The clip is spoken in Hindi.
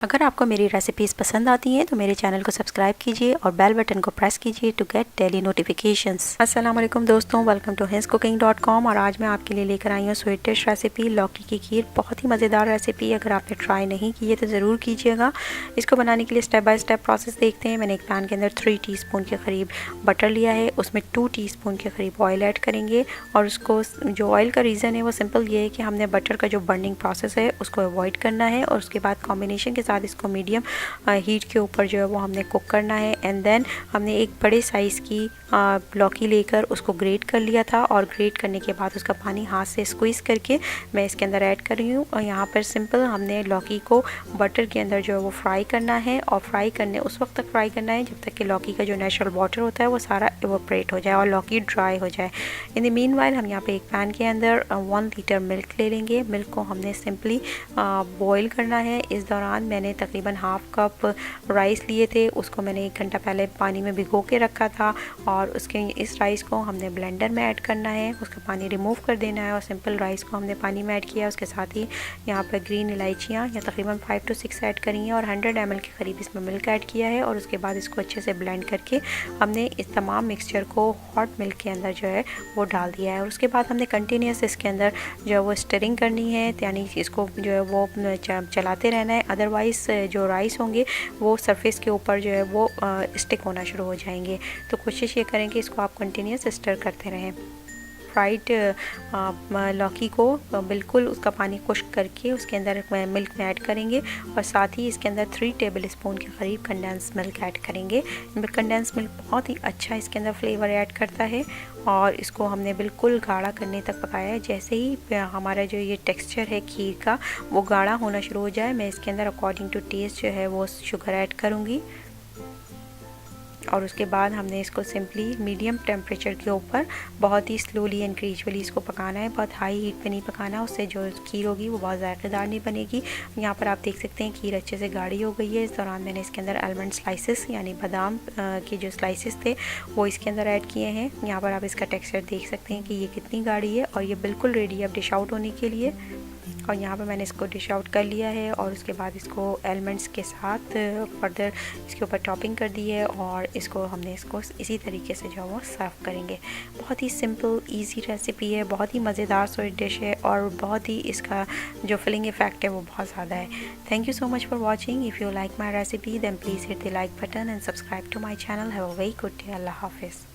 अगर आपको मेरी रेसिपीज़ पसंद आती हैं तो मेरे चैनल को सब्सक्राइब कीजिए और बेल बटन को प्रेस कीजिए टू गेट डेली नोटिफिकेशंस। अस्सलाम वालेकुम दोस्तों, वेलकम टू hinscooking.com। और आज मैं आपके लिए लेकर आई हूँ स्वीट डिश रेसिपी लौकी की खीर। बहुत ही मज़ेदार रेसिपी, अगर आपने ट्राई नहीं की है तो ज़रूर कीजिएगा। इसको बनाने के लिए स्टेप बाय स्टेप प्रोसेस देखते हैं। मैंने एक पैन के अंदर 3 टीस्पून के करीब बटर लिया है, उसमें 2 टीस्पून के करीब ऑयल ऐड करेंगे। और उसको, जो ऑयल का रीज़न है वो सिंपल ये है कि हमने बटर का जो बर्निंग प्रोसेस है उसको अवॉइड करना है। और उसके बाद कॉम्बिनेशन के साथ इसको मीडियम हीट के ऊपर जो है वो हमने कुक करना है। एंड देन हमने एक बड़े साइज़ की लौकी लेकर उसको ग्रेट कर लिया था, और ग्रेट करने के बाद उसका पानी हाथ से स्क्वीज़ करके मैं इसके अंदर ऐड कर रही हूँ। और यहाँ पर सिंपल हमने लौकी को बटर के अंदर जो है वो फ्राई करना है, और फ्राई करने उस वक्त तक फ्राई करना है जब तक कि लौकी का जो नेचुरल वाटर होता है वो सारा इवोपरेट हो जाए और लौकी ड्राई हो जाए। इन द मीनवाइल हम यहाँ पे एक पैन के अंदर 1 लीटर मिल्क ले लेंगे। मिल्क को हमने सिंपली बॉईल करना है। इस दौरान मैंने तकरीबन हाफ़ कप राइस लिए थे, उसको मैंने 1 घंटा पहले पानी में भिगो के रखा था। और उसके इस राइस को हमने ब्लेंडर में ऐड करना है, उसका पानी रिमूव कर देना है। और सिंपल राइस को हमने पानी में ऐड किया। उसके साथ ही यहाँ पर ग्रीन इलायचियाँ या तकरीबन 5 to 6 ऐड करी हैं, और 100 ml के करीब इसमें मिल्क ऐड किया है। और उसके बाद इसको अच्छे से ब्लेंड करके हमने इस तमाम मिक्सचर को हॉट मिल्क के अंदर जो है वो डाल दिया है। और उसके बाद हमने कंटिन्यूस इसके अंदर जो है वो स्टिरिंग करनी है, यानी इसको जो है वो चलाते रहना है। अदरवाइज़ जो राइस होंगे वो सरफेस के ऊपर जो है वो स्टिक होना शुरू हो जाएंगे। तो कोशिश ये करें कि इसको आप कंटिन्यूस स्टर करते रहें। फ्राइड लौकी को बिल्कुल उसका पानी खुश्क करके उसके अंदर मिल्क में ऐड करेंगे, और साथ ही इसके अंदर 3 टेबल स्पून के करीब कंडेंस मिल्क ऐड करेंगे। कंडेंस मिल्क बहुत ही अच्छा इसके अंदर फ्लेवर ऐड करता है। और इसको हमने बिल्कुल गाढ़ा करने तक पकाया है। जैसे ही हमारा जो ये टेक्सचर है खीर का वो गाढ़ा होना शुरू हो जाए, मैं इसके अंदर अकॉर्डिंग टू टेस्ट जो है वो शुगर ऐड करूँगी। और उसके बाद हमने इसको सिंपली मीडियम टेम्परेचर के ऊपर बहुत ही स्लोली एंड ग्रेजुअली इसको पकाना है। बहुत हाई हीट पे नहीं पकाना, उससे जो खीर होगी वो बहुत ज़ायकेदार नहीं बनेगी। यहाँ पर आप देख सकते हैं खीर अच्छे से गाढ़ी हो गई है। इस दौरान मैंने इसके अंदर आलमंड स्लाइसेस यानी बादाम के जो स्लाइसेस थे वो इसके अंदर ऐड किए हैं। यहाँ पर आप इसका टेक्स्चर देख सकते हैं कि ये कितनी गाढ़ी है, और ये बिल्कुल रेडी है अब डिश आउट होने के लिए। और यहाँ पर मैंने इसको डिश आउट कर लिया है, और उसके बाद इसको एलिमेंट्स के साथ फर्दर इसके ऊपर टॉपिंग कर दी है। और इसको हमने इसको इसी तरीके से जो है वो सर्व करेंगे। बहुत ही सिंपल इजी रेसिपी है, बहुत ही मज़ेदार स्वीट डिश है, और बहुत ही इसका जो फिलिंग इफेक्ट है वो बहुत ज़्यादा है। Thank you so much for watching. If you like my recipe then please hit the like button and subscribe to my channel. Have a very good day. अल्लाह हाफिज़।